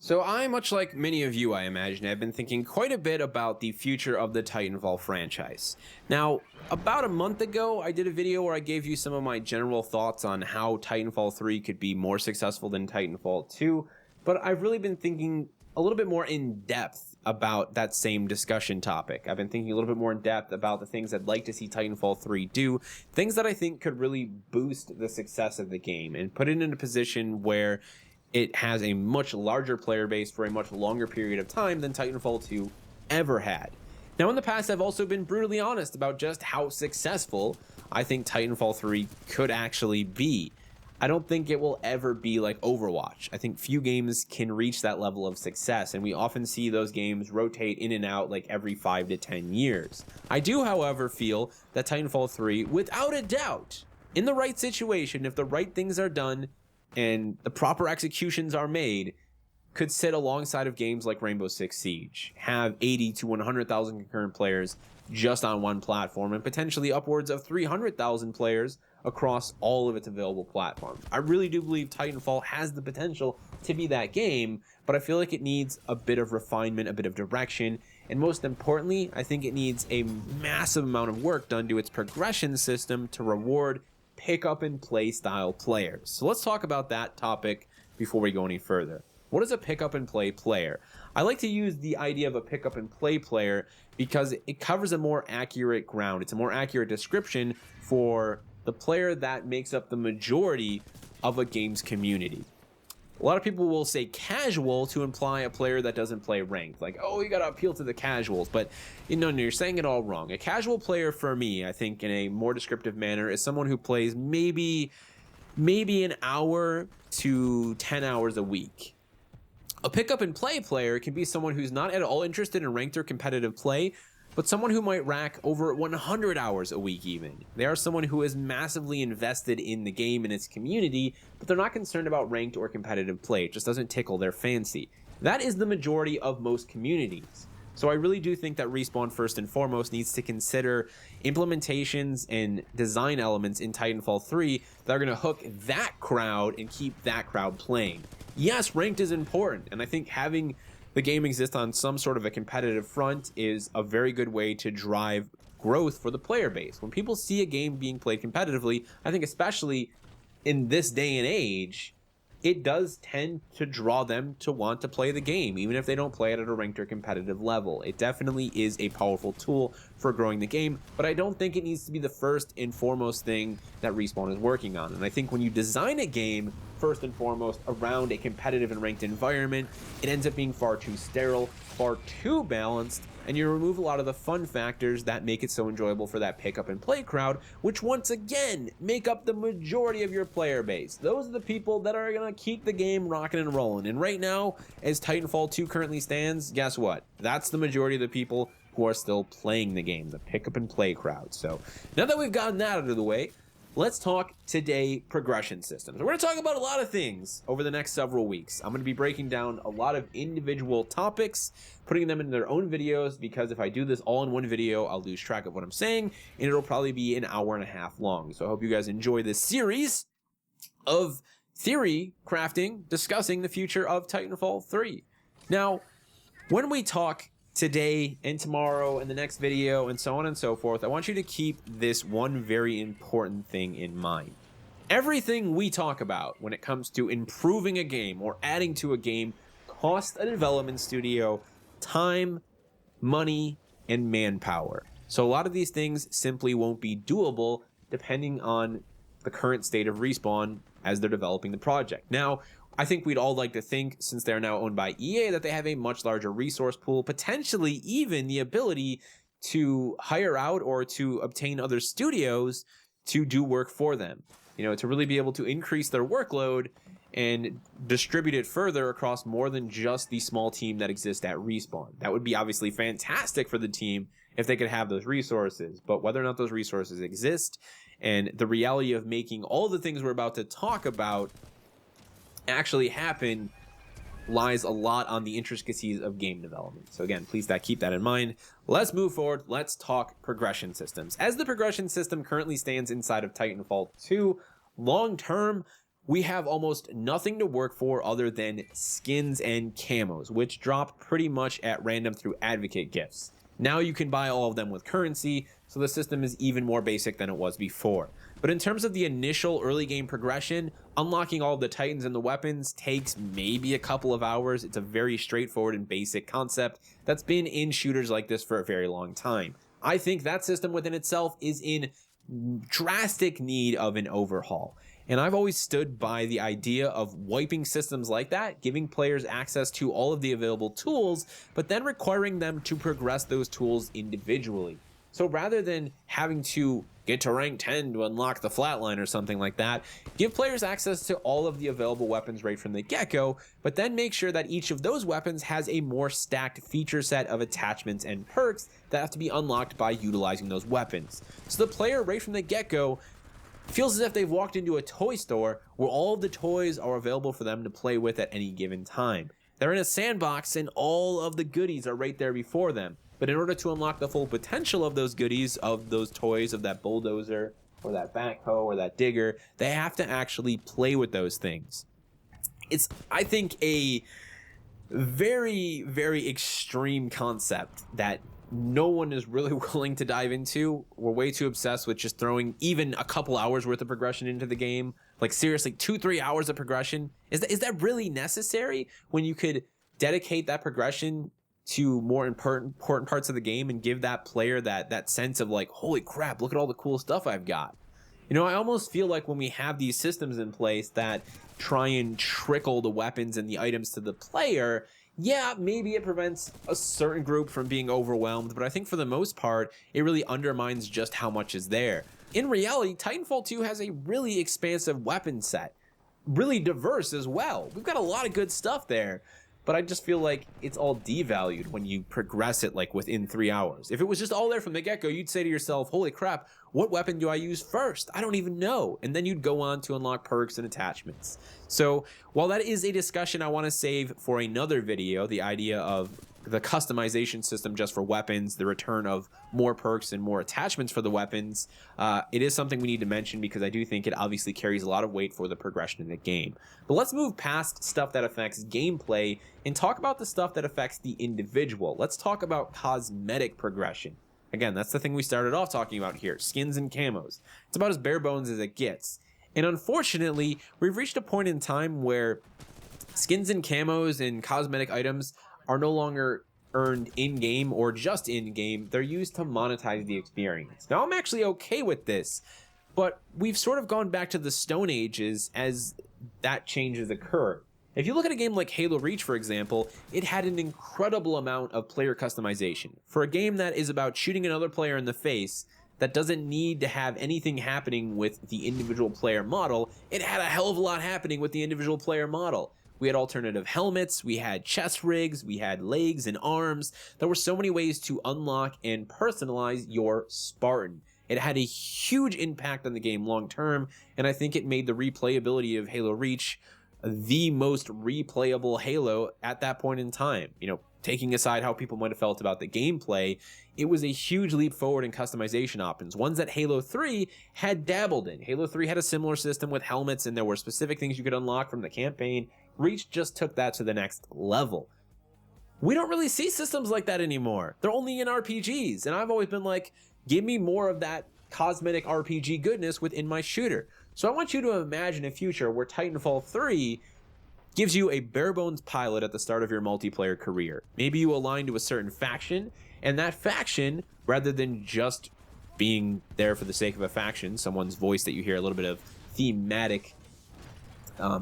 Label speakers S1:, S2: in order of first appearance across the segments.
S1: So I, much like many of you, I imagine, have been thinking quite a bit about the future of the Titanfall franchise. Now, about a month ago, I did a video where I gave you some of my general thoughts on how Titanfall 3 could be more successful than Titanfall 2, but I've really been thinking a little bit more in depth about that same discussion topic. I've been thinking a little bit more in depth about the things I'd like to see Titanfall 3 do, things that I think could really boost the success of the game and put it in a position where it has a much larger player base for a much longer period of time than Titanfall 2 ever had. Now, in the past, I've also been brutally honest about just how successful I think Titanfall 3 could actually be. I don't think it will ever be like Overwatch. I think few games can reach that level of success, and we often see those games rotate in and out like every 5 to 10 years. I do, however, feel that Titanfall 3, without a doubt, in the right situation, if the right things are done, and the proper executions are made, could sit alongside of games like Rainbow Six Siege, have 80 to 100,000 concurrent players just on one platform, and potentially upwards of 300,000 players across all of its available platforms. I really do believe Titanfall has the potential to be that game, but I feel like it needs a bit of refinement, a bit of direction, and most importantly, I think it needs a massive amount of work done to its progression system to reward pick up and play style players. So let's talk about that topic before we go any further. What is a pick up and play player? I like to use the idea of a pick up and play player because it covers a more accurate ground. It's a more accurate description for the player that makes up the majority of a game's community. A lot of people will say casual to imply a player that doesn't play ranked. Like, oh, you gotta appeal to the casuals. But no, you're saying it all wrong. A casual player for me, I think in a more descriptive manner, is someone who plays maybe an hour to 10 hours a week. A pick up and play player can be someone who's not at all interested in ranked or competitive play, but someone who might rack over 100 hours a week even. They are someone who is massively invested in the game and its community, but they're not concerned about ranked or competitive play. It just doesn't tickle their fancy. That is the majority of most communities. So I really do think that Respawn first and foremost needs to consider implementations and design elements in Titanfall 3 that are going to hook that crowd and keep that crowd playing. Yes, ranked is important, and I think having the game exist on some sort of a competitive front is a very good way to drive growth for the player base. When people see a game being played competitively, I think especially in this day and age, it does tend to draw them to want to play the game, even if they don't play it at a ranked or competitive level. It definitely is a powerful tool for growing the game, but I don't think it needs to be the first and foremost thing that Respawn is working on. And I think when you design a game first and foremost around a competitive and ranked environment, it ends up being far too sterile, far too balanced, and you remove a lot of the fun factors that make it so enjoyable for that pick up and play crowd, which once again make up the majority of your player base. Those are the people that are going to keep the game rocking and rolling. And right now, as Titanfall 2 currently stands, guess what? That's the majority of the people who are still playing the game, the pick up and play crowd. So now that we've gotten that out of the way, let's talk today progression systems. We're going to talk about a lot of things over the next several weeks. I'm going to be breaking down a lot of individual topics, putting them in their own videos, because if I do this all in one video, I'll lose track of what I'm saying, and it'll probably be an hour and a half long. So I hope you guys enjoy this series of theory crafting, discussing the future of Titanfall 3. Now, when we talk today and tomorrow and the next video and so on and so forth, I want you to keep this one very important thing in mind. Everything we talk about when it comes to improving a game or adding to a game costs a development studio time, money, and manpower. So a lot of these things simply won't be doable depending on the current state of Respawn as they're developing the project. Now, I think we'd all like to think, since they're now owned by EA, that they have a much larger resource pool, potentially even the ability to hire out or to obtain other studios to do work for them. To really be able to increase their workload and distribute it further across more than just the small team that exists at Respawn. That would be obviously fantastic for the team if they could have those resources, but whether or not those resources exist and the reality of making all the things we're about to talk about actually happen lies a lot on the intricacies of game development. So again, please keep that in mind. Let's move forward. Let's talk progression systems. As the progression system currently stands inside of Titanfall 2, long term, we have almost nothing to work for other than skins and camos, which drop pretty much at random through advocate gifts. Now you can buy all of them with currency, so the system is even more basic than it was before. But in terms of the initial early game progression, unlocking all of the titans and the weapons takes maybe a couple of hours. It's a very straightforward and basic concept that's been in shooters like this for a very long time. I think that system within itself is in drastic need of an overhaul. And I've always stood by the idea of wiping systems like that, giving players access to all of the available tools, but then requiring them to progress those tools individually. So rather than having to get to rank 10 to unlock the flatline or something like that, give players access to all of the available weapons right from the get-go, but then make sure that each of those weapons has a more stacked feature set of attachments and perks that have to be unlocked by utilizing those weapons. So the player right from the get-go feels as if they've walked into a toy store where all of the toys are available for them to play with at any given time. They're in a sandbox and all of the goodies are right there before them. But in order to unlock the full potential of those goodies, of those toys, of that bulldozer, or that backhoe, or that digger, they have to actually play with those things. It's, I think, a very, very extreme concept that no one is really willing to dive into. We're way too obsessed with just throwing even a couple hours worth of progression into the game. Like seriously, 2-3 hours of progression. Is that really necessary when you could dedicate that progression to more important parts of the game and give that player that sense of like, holy crap, look at all the cool stuff I've got. You know, I almost feel like when we have these systems in place that try and trickle the weapons and the items to the player, yeah, maybe it prevents a certain group from being overwhelmed, but I think for the most part, it really undermines just how much is there. In reality, Titanfall 2 has a really expansive weapon set, really diverse as well. We've got a lot of good stuff there, but I just feel like it's all devalued when you progress it like within 3 hours. If it was just all there from the get-go, you'd say to yourself, holy crap, what weapon do I use first? I don't even know. And then you'd go on to unlock perks and attachments. So while that is a discussion I want to save for another video, the idea of the customization system just for weapons, the return of more perks and more attachments for the weapons, it is something we need to mention because I do think it obviously carries a lot of weight for the progression in the game. But let's move past stuff that affects gameplay and talk about the stuff that affects the individual. Let's talk about cosmetic progression. Again, that's the thing we started off talking about here, skins and camos. It's about as bare bones as it gets. And unfortunately, we've reached a point in time where skins and camos and cosmetic items are no longer earned in-game or just in-game. They're used to monetize the experience. Now, I'm actually okay with this, but we've sort of gone back to the Stone Ages as that change has occurred. If you look at a game like Halo Reach, for example, it had an incredible amount of player customization. For a game that is about shooting another player in the face, that doesn't need to have anything happening with the individual player model, it had a hell of a lot happening with the individual player model. We had alternative helmets, we had chest rigs, we had legs and arms. There were so many ways to unlock and personalize your Spartan. It had a huge impact on the game long term, and I think it made the replayability of Halo Reach the most replayable Halo at that point in time. You know, taking aside how people might have felt about the gameplay, it was a huge leap forward in customization options, ones that Halo 3 had dabbled in. Halo 3 had a similar system with helmets, and there were specific things you could unlock from the campaign. Reach just took that to the next level. We don't really see systems like that anymore. They're only in RPGs, and I've always been like, give me more of that cosmetic RPG goodness within my shooter. So I want you to imagine a future where Titanfall 3 gives you a bare bones pilot at the start of your multiplayer career. Maybe you align to a certain faction, and that faction, rather than just being there for the sake of a faction, someone's voice that you hear, a little bit of thematic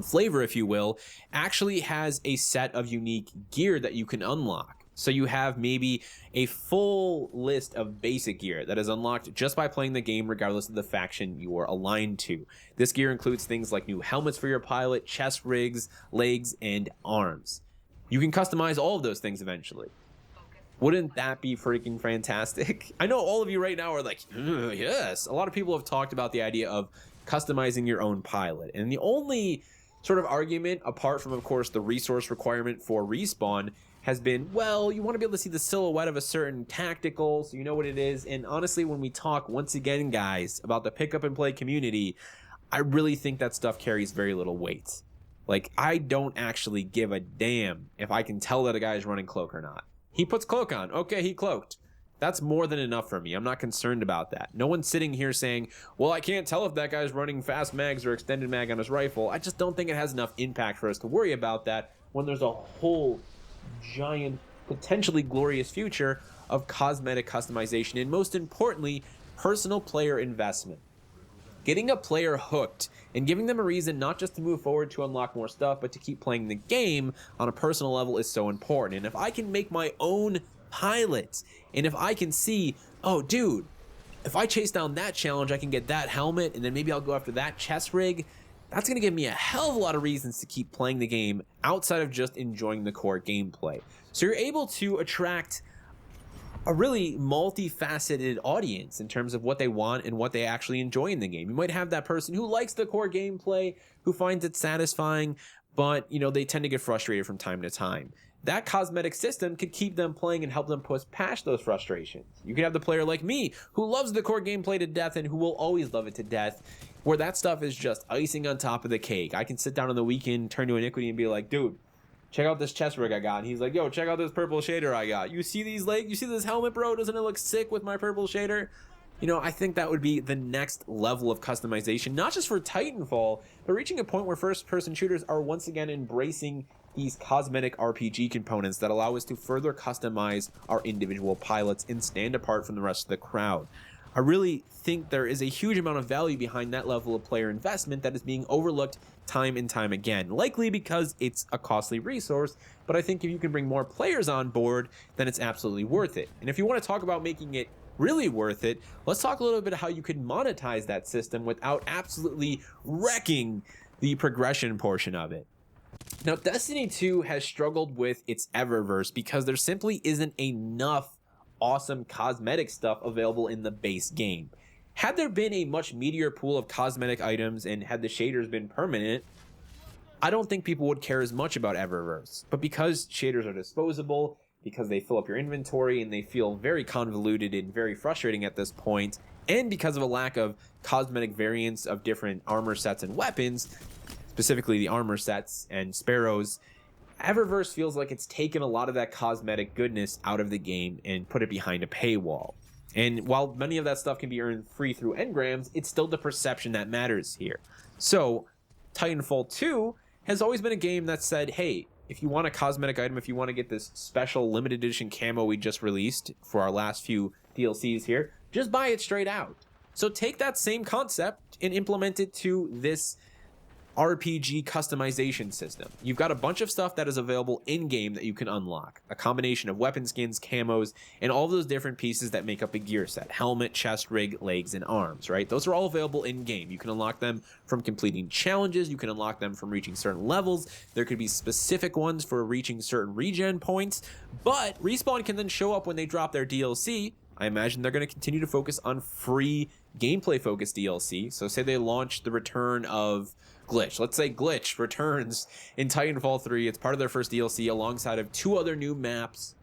S1: flavor, if you will, actually has a set of unique gear that you can unlock. So you have maybe a full list of basic gear that is unlocked just by playing the game regardless of the faction you are aligned to. This gear includes things like new helmets for your pilot, chest rigs, legs, and arms. You can customize all of those things eventually. Wouldn't that be freaking fantastic? I know all of you right now are like, yes. A lot of people have talked about the idea of customizing your own pilot. And the only sort of argument, apart from, of course, the resource requirement for respawn, has been, well, you want to be able to see the silhouette of a certain tactical, so you know what it is. And honestly, when we talk, once again, guys, about the pick up and play community, I really think that stuff carries very little weight. Like, I don't actually give a damn if I can tell that a guy is running cloak or not. He puts cloak on. Okay, he cloaked. That's more than enough for me. I'm not concerned about that. No one's sitting here saying, well, I can't tell if that guy's running fast mags or extended mag on his rifle. I just don't think it has enough impact for us to worry about that when there's a whole giant, potentially glorious future of cosmetic customization and, most importantly, personal player investment. Getting a player hooked and giving them a reason not just to move forward to unlock more stuff, but to keep playing the game on a personal level is so important. And if I can make my own pilots, and if I can see, oh dude, if I chase down that challenge, I can get that helmet, and then maybe I'll go after that chest rig, that's going to give me a hell of a lot of reasons to keep playing the game outside of just enjoying the core gameplay. So you're able to attract a really multifaceted audience in terms of what they want and what they actually enjoy in the game. You might have that person who likes the core gameplay, who finds it satisfying, but they tend to get frustrated from time to time. That cosmetic system could keep them playing and help them push past those frustrations. You could have the player like me who loves the core gameplay to death and who will always love it to death, where that stuff is just icing on top of the cake. I can sit down on the weekend, turn to Iniquity and be like, dude, check out this chest rig I got. And he's like, yo, check out this purple shader I got. You see these legs? You see this helmet, bro? Doesn't it look sick with my purple shader? I think that would be the next level of customization, not just for Titanfall, but reaching a point where first-person shooters are once again embracing these cosmetic RPG components that allow us to further customize our individual pilots and stand apart from the rest of the crowd. I really think there is a huge amount of value behind that level of player investment that is being overlooked time and time again, likely because it's a costly resource, but I think if you can bring more players on board, then it's absolutely worth it. And if you want to talk about making it really worth it, let's talk a little bit how you could monetize that system without absolutely wrecking the progression portion of it. Now, Destiny 2 has struggled with its Eververse because there simply isn't enough awesome cosmetic stuff available in the base game. Had there been a much meatier pool of cosmetic items and had the shaders been permanent, I don't think people would care as much about Eververse. But because shaders are disposable, because they fill up your inventory and they feel very convoluted and very frustrating at this point, and because of a lack of cosmetic variants of different armor sets and weapons, specifically the armor sets and sparrows, Eververse feels like it's taken a lot of that cosmetic goodness out of the game and put it behind a paywall. And while many of that stuff can be earned free through engrams, it's still the perception that matters here. So Titanfall 2 has always been a game that said, hey, if you want a cosmetic item, if you want to get this special limited edition camo we just released for our last few DLCs here, just buy it straight out. So take that same concept and implement it to this RPG customization system. You've got a bunch of stuff that is available in-game that you can unlock. A combination of weapon skins, camos, and all of those different pieces that make up a gear set. Helmet, chest rig, legs, and arms, right? Those are all available in-game. You can unlock them from completing challenges. You can unlock them from reaching certain levels. There could be specific ones for reaching certain regen points. But Respawn can then show up when they drop their DLC. I imagine they're going to continue to focus on free gameplay-focused DLC. So say they launch the return of Glitch. Let's say Glitch returns in Titanfall 3. It's part of their first DLC alongside of 2 other new maps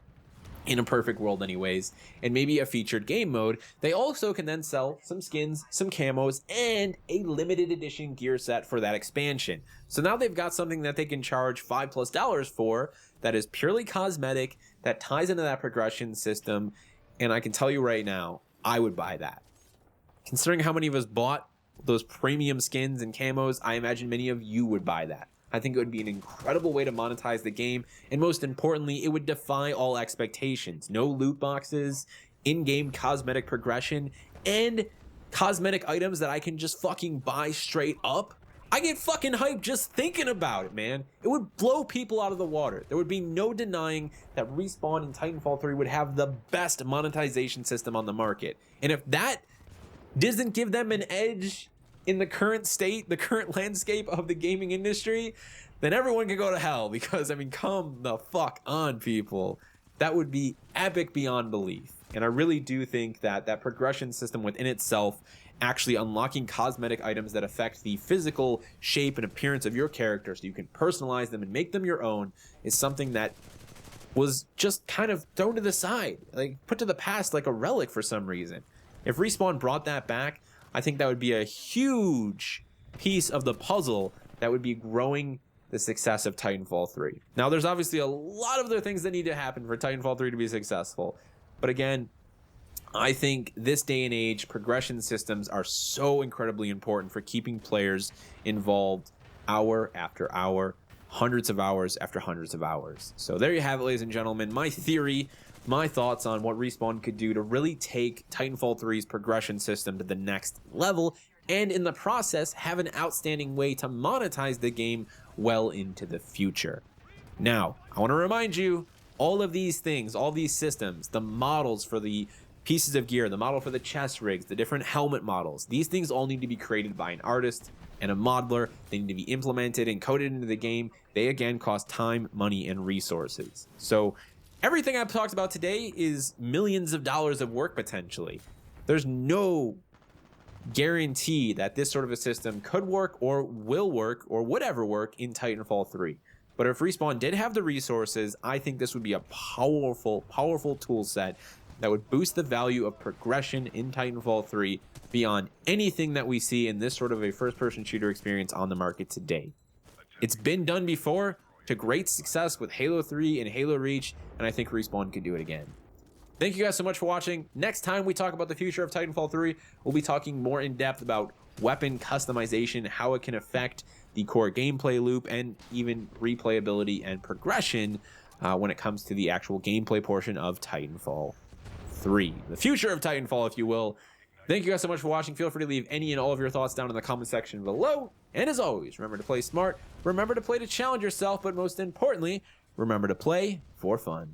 S1: in a perfect world anyways, and maybe a featured game mode. They also can then sell some skins, some camos, and a limited edition gear set for that expansion. So now they've got something that they can charge $5+ for that is purely cosmetic, that ties into that progression system, and I can tell you right now, I would buy that. Considering how many of us bought those premium skins and camos, I imagine many of you would buy that. I think it would be an incredible way to monetize the game, and most importantly, it would defy all expectations. No loot boxes, in-game cosmetic progression, and cosmetic items that I can just fucking buy straight up. I get fucking hyped just thinking about it, man. It would blow people out of the water. There would be no denying that Respawn in Titanfall 3 would have the best monetization system on the market. And if that doesn't give them an edge in the current state, the current landscape of the gaming industry, then everyone can go to hell, because, I mean, come the fuck on, people. That would be epic beyond belief. And I really do think that that progression system within itself, actually unlocking cosmetic items that affect the physical shape and appearance of your character so you can personalize them and make them your own, is something that was just kind of thrown to the side, like put to the past like a relic for some reason. If Respawn brought that back, I think that would be a huge piece of the puzzle that would be growing the success of Titanfall 3. Now, there's obviously a lot of other things that need to happen for Titanfall 3 to be successful. But again, I think this day and age, progression systems are so incredibly important for keeping players involved hour after hour, hundreds of hours after hundreds of hours. So there you have it, ladies and gentlemen. My theory, my thoughts on what Respawn could do to really take Titanfall 3's progression system to the next level, and in the process have an outstanding way to monetize the game well into the future. Now, I want to remind you, all of these things, all these systems, the models for the pieces of gear, the model for the chest rigs, the different helmet models, these things all need to be created by an artist and a modeler. They need to be implemented and coded into the game. They again cost time, money, and resources. So everything I've talked about today is millions of dollars of work potentially. There's no guarantee that this sort of a system could work or will work or would ever work in Titanfall 3. But if Respawn did have the resources, I think this would be a powerful, powerful tool set that would boost the value of progression in Titanfall 3 beyond anything that we see in this sort of a first-person shooter experience on the market today. It's been done before to great success with Halo 3 and Halo Reach, and I think Respawn could do it again. Thank you guys so much for watching. Next time we talk about the future of Titanfall 3, we'll be talking more in depth about weapon customization, how it can affect the core gameplay loop, and even replayability and progression when it comes to the actual gameplay portion of Titanfall 3. The future of Titanfall, if you will. Thank you guys so much for watching. Feel free to leave any and all of your thoughts down in the comment section below. And as always, remember to play smart, remember to play to challenge yourself, but most importantly, remember to play for fun.